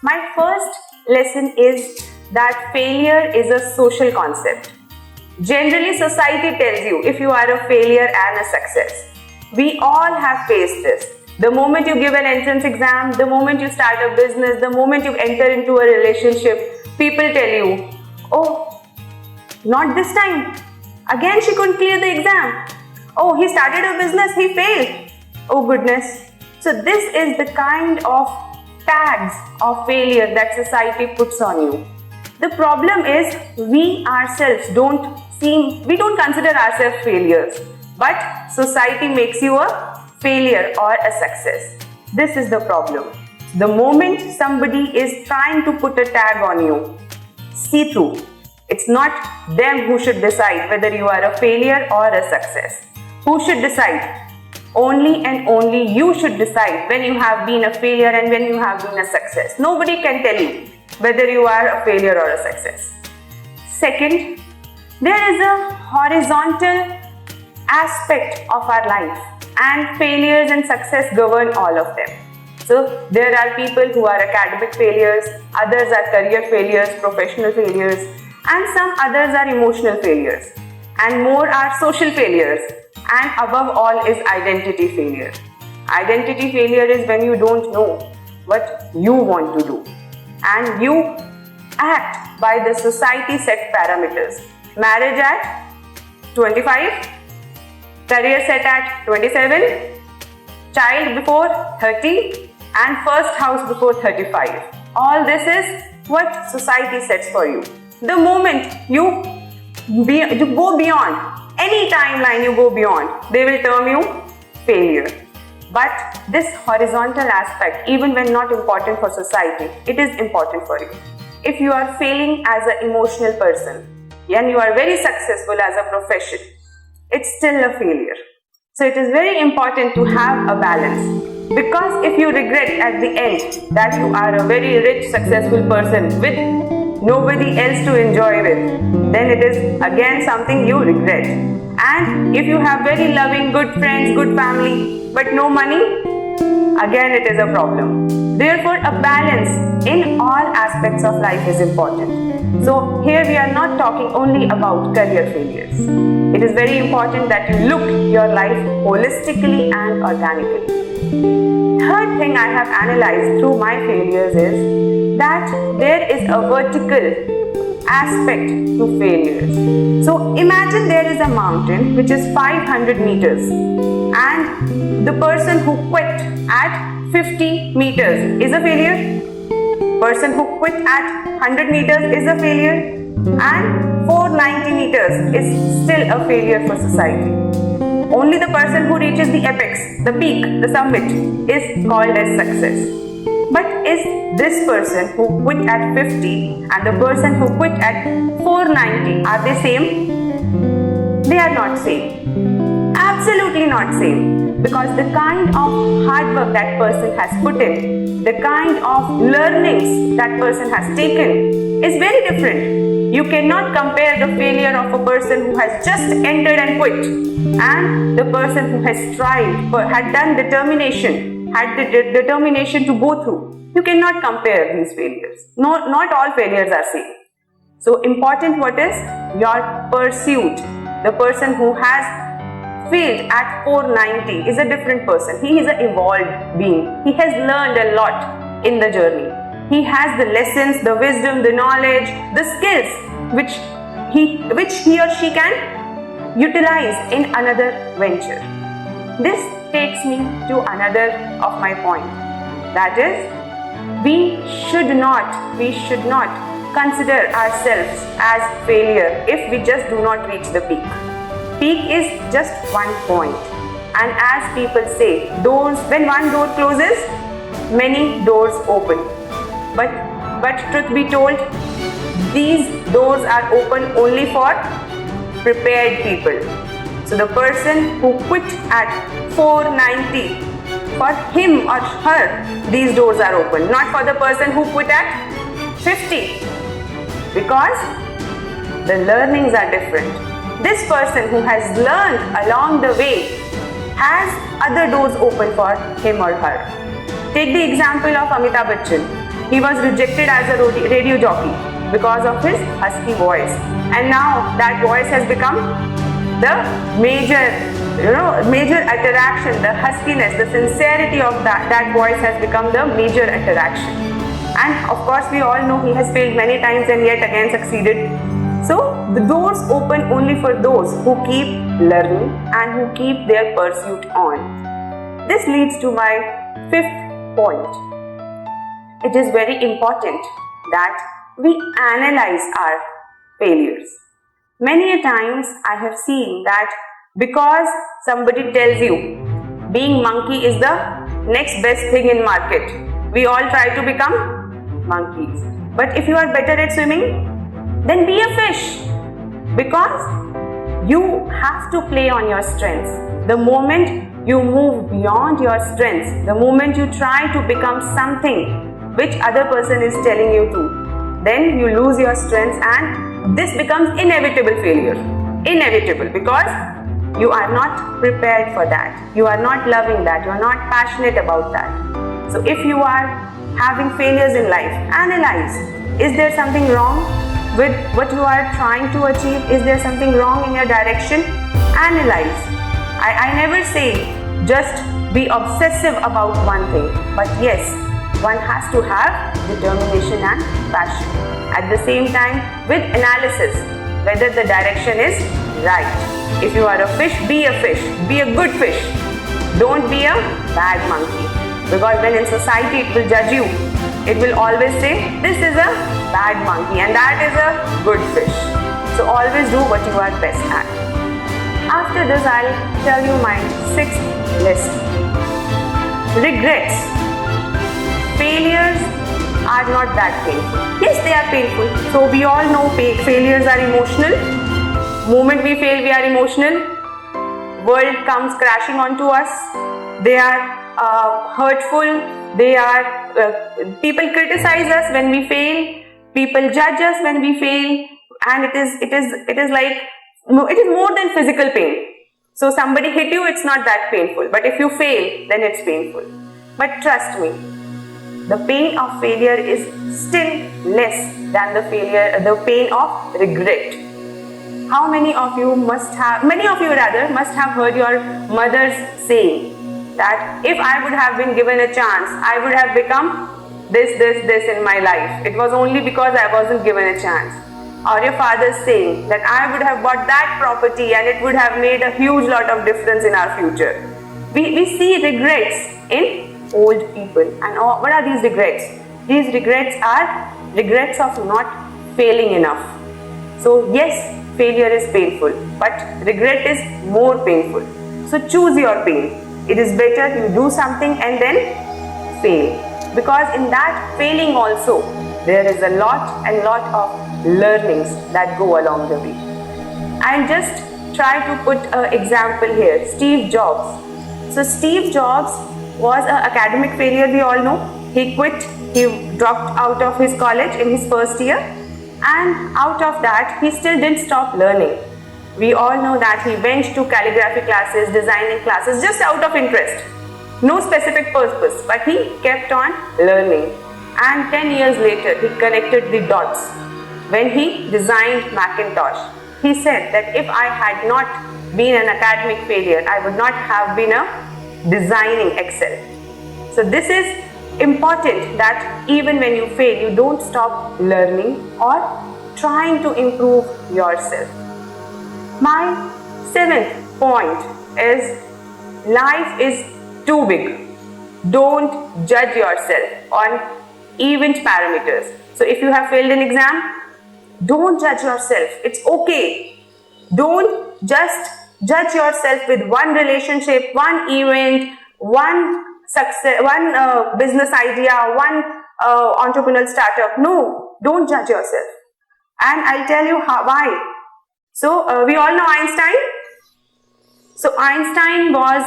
My first lesson is that failure is a social concept. Generally, society tells you if you are a failure and a success. We all have faced this. The moment you give an entrance exam, the moment you start a business, the moment you enter into a relationship, people tell you, oh, not this time. Again, she couldn't clear the exam. Oh, he started a business, he failed. Oh goodness. So this is the kind of tags of failure that society puts on you. The problem is we ourselves don't consider ourselves failures, but society makes you a failure or a success. This is the problem. The moment somebody is trying to put a tag on you, see through. It's not them who should decide whether you are a failure or a success. Who should decide? Only and only you should decide when you have been a failure and when you have been a success. Nobody can tell you whether you are a failure or a success. Second, there is a horizontal aspect of our life, and failures and success govern all of them. So there are people who are academic failures, others are career failures, professional failures, and some others are emotional failures, and more are social failures, and above all is identity failure. Identity failure is when you don't know what you want to do and you act by the society set parameters. Marriage at 25, career set at 27, child before 30, and first house before 35. All this is what society sets for you. The moment you go beyond, any timeline you go beyond, they will term you failure. But this horizontal aspect, even when not important for society, it is important for you. If you are failing as an emotional person and you are very successful as a profession, it's still a failure. So it is very important to have a balance. Because if you regret at the end that you are a very rich, successful person with nobody else to enjoy with, then it is again something you regret. And if you have very loving, good friends, good family, but no money, again it is a problem. Therefore, a balance in all aspects of life is important. So here we are not talking only about career failures. It is very important that you look your life holistically and organically. Third thing I have analyzed through my failures is that there is a vertical aspect to failures. So imagine there is a mountain which is 500 meters and the person who quit at 50 meters is a failure. Person who quit at 100 meters is a failure, and 490 meters is still a failure for society. Only the person who reaches the apex, the peak, the summit is called as success. But is this person who quit at 50 and the person who quit at 490, are they same? They are not same. Absolutely not same. Because the kind of hard work that person has put in, the kind of learnings that person has taken is very different. You cannot compare the failure of a person who has just entered and quit and the person who has tried, had done determination, had the determination to go through. You cannot compare these failures. Not all failures are same. So important what is your pursuit. The person who has failed at 490 is a different person. He is an evolved being. He has learned a lot in the journey. He has the lessons, the wisdom, the knowledge, the skills which he or she can utilize in another venture. This takes me to another of my point. That is, we should not consider ourselves as failure if we just do not reach the peak. Peak is just one point, and as people say, when one door closes, many doors open. But truth be told, these doors are open only for prepared people. So the person who quit at 490, for him or her, these doors are open, not for the person who quit at 50, because the learnings are different. This person who has learned along the way has other doors open for him or her. Take the example of Amitabh Bachchan. he was rejected as a radio jockey because of his husky voice. And now that voice has become the major attraction. The huskiness, the sincerity of that voice has become the major attraction. And of course, we all know he has failed many times and yet again succeeded. So the doors open only for those who keep learning and who keep their pursuit on. This leads to my fifth point. It is very important that we analyze our failures. Many a times I have seen that because somebody tells you being monkey is the next best thing in market, we all try to become monkeys. But if you are better at swimming, then be a fish, because you have to play on your strengths. The moment you move beyond your strengths, the moment you try to become something which other person is telling you to, then you lose your strengths and this becomes inevitable failure. Inevitable, because you are not prepared for that. You are not loving that. You are not passionate about that. So if you are having failures in life, analyze. Is there something wrong with what you are trying to achieve? Is there something wrong in your direction? Analyze. I never say just be obsessive about one thing, but yes, one has to have determination and passion. At the same time, with analysis, whether the direction is right. If you are a fish, be a fish. Be a good fish. Don't be a bad monkey. Because when in society it will judge you, it will always say, this is a bad monkey and that is a good fish. So always do what you are best at. After this, I'll tell you my sixth lesson. Regrets. Failures are not that painful. Yes, they are painful. So we all know failures are emotional. Moment we fail, we are emotional. World comes crashing onto us. They are hurtful. They are people criticize us when we fail. People judge us when we fail, and it is like it is more than physical pain. So somebody hit you, it's not that painful. But if you fail, then it's painful. But trust me, the pain of failure is still less than the pain of regret. How many of you must have heard your mother's saying that if I would have been given a chance, I would have become this in my life. It was only because I wasn't given a chance. Or your father's saying that I would have bought that property and it would have made a huge lot of difference in our future. We see regrets in old people. And what are these regrets? These regrets are regrets of not failing enough. So yes, failure is painful, but regret is more painful. So choose your pain. It is better you do something and then fail. Because in that failing also, there is a lot of learnings that go along the way. I'll just try to put an example here. Steve Jobs. So Steve Jobs was an academic failure, we all know. He quit, he dropped out of his college in his first year, and out of that, he still didn't stop learning. We all know that he went to calligraphy classes, designing classes, just out of interest. No specific purpose, but he kept on learning. And 10 years later, he connected the dots. When he designed Macintosh, he said that if I had not been an academic failure, I would not have been a designing excel. So this is important, that even when you fail, you don't stop learning or trying to improve yourself. My seventh point is life is too big. Don't judge yourself on event parameters. So if you have failed an exam, don't judge yourself. It's okay. Don't just judge yourself with one relationship, one event, one success, one business idea, one entrepreneurial startup. No, don't judge yourself. And I'll tell you why. So we all know Einstein. So Einstein was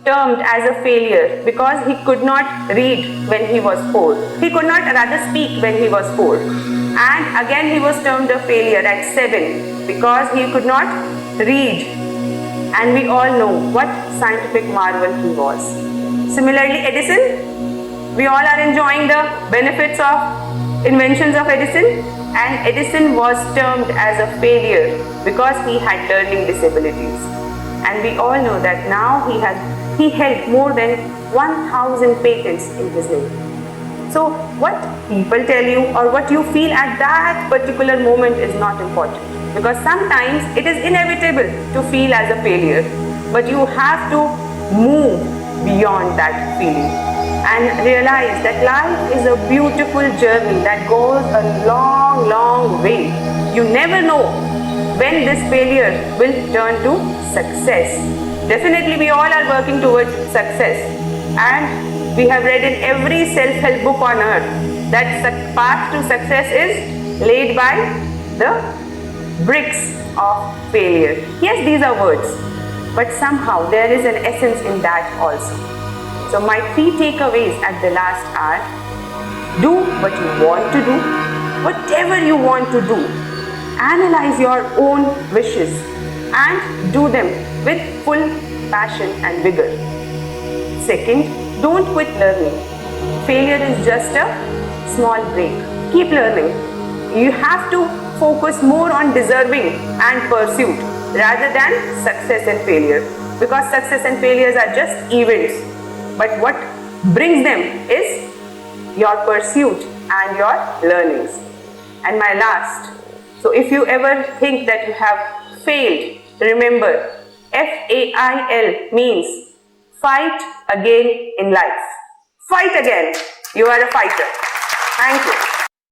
termed as a failure because he could not read when he was 4. He could not rather speak when he was 4. And again he was termed a failure at 7 because he could not read. And we all know what scientific marvel he was. Similarly, Edison, We all are enjoying the benefits of inventions of Edison, and Edison was termed as a failure because he had learning disabilities. And we all know that now he held more than 1,000 patents in his name. So what people tell you or what you feel at that particular moment is not important, because sometimes it is inevitable to feel as a failure, but you have to move beyond that feeling and realize that life is a beautiful journey that goes a long, long way. You never know when this failure will turn to success. Definitely we all are working towards success, and we have read in every self-help book on earth that the path to success is laid by the bricks of failure. Yes, these are words, but somehow there is an essence in that also. So my 3 takeaways at the last are: do what you want to do, whatever you want to do. Analyze your own wishes and do them with full passion and vigor. Second, don't quit learning. Failure is just a small break. Keep learning. You have to focus more on deserving and pursuit rather than success and failure, because success and failures are just events, but what brings them is your pursuit and your learnings. And my last, so if you ever think that you have failed, remember, FAIL means fight again in life. Fight again. You are a fighter. Thank you.